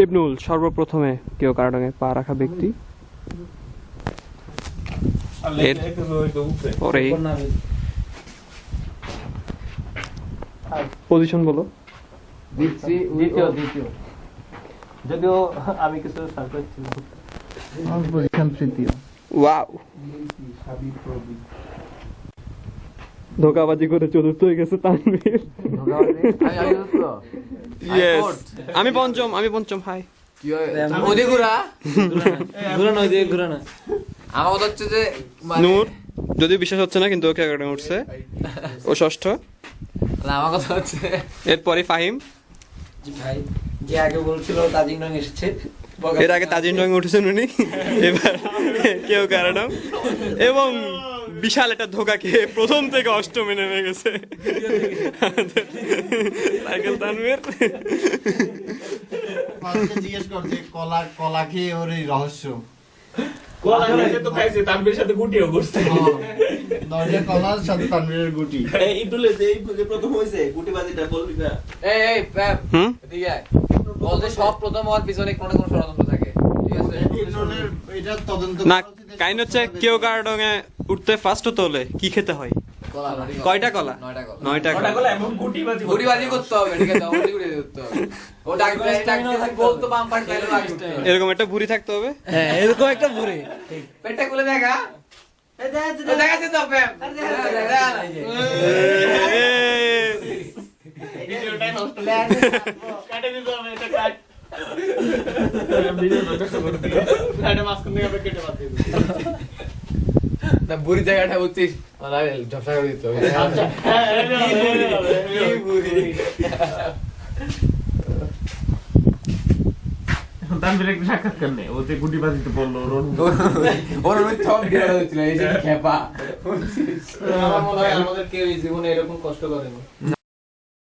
ইবনুল সর্বপ্রথমে কেউ কারাডাঙ্গায় পা রাখা ব্যক্তি। পজিশন বলো। যদিও আমি কিছু সারপ্রাইজ ছিল। পজিশন তৃতীয়। ওয়াও, ধোকাবাজি করে চতুর্থ হয়ে গেছে তানভীর। ইয়েস, আমি পঞ্চম। হাই, আমার কথা হচ্ছে যে নূর, যদিও বিশ্বাস হচ্ছে না কিন্তু ওকে কারাডাঙ্গা উঠছে, ও ষষ্ঠ। আমার কথা হচ্ছে এরপরে ফাহিম, ভাই যে আগে বলছিল তাজিং রং এসেছে, এর আগে তাজিন রঙে উঠেছেন উনি, এবার কেউ কারাডাং, এবং বিশাল একটা ধোকা খেয়ে প্রথম থেকে অষ্টমে নেমে গেছে সাইকেল তানভীর। জিজ্ঞেস করছে কলা খেয়ে ওর এই রহস্য। কলা খেয়ে তো খাইছে, তানভীরের সাথে গুটিও করছে। নয়টা কলার সাথে তানভীরের গুটি। এই ইটুলে যে প্রথম হইছে গুটিবাজিটা বলবি না। এই প্যাপ এদিকে আয়। বলতে সব প্রথম হওয়ার পিছনে কোনো না কোনো ষড়যন্ত্র থাকে, ঠিক আছে? এটা তদন্ত না, কাইন হচ্ছে কেউ কারাডাঙ্গায় উঠতে ফার্স্ট হতে হলে কি খেতে হয়? কয়টা কলা? 9টা কটা কলা। কলা এমন গুটিবাজি গুটিবাজি করতে হবে, ঠিক আছে? অবশ্যই গুটি করতে হবে। ও ডাক্তার বলতো বাম্পার খাইলো লাগবে। এরকম একটা ভুঁড়ি থাকতে হবে। হ্যাঁ এরকম একটা ভরে পেটটা খুলে দেখা। দেখা যাচ্ছে তো প্যাপ। ভিডিওটাই নষ্ট কাটে দিতে হবে, এটা কাট। ভিডিও নষ্ট করে দিও, এটা মাঝখান থেকে আমরা কেটে বাদ দিয়ে দিই। না বুড়ি জায়গাটা বুঝছিস, মানে ঝপসা করে দিতে হবে। আচ্ছা, হ্যাঁ, এই বুড়ি তানভীর একটা সাক্ষাৎকার নেই, ও যে গুটিবাজিতে বললো ওর মিথ্যা ভিডিও হচ্ছিল, এই যে খেপা। আমার মনে হয় আমাদের কেউ এই জীবনে এরকম কষ্ট করেনি।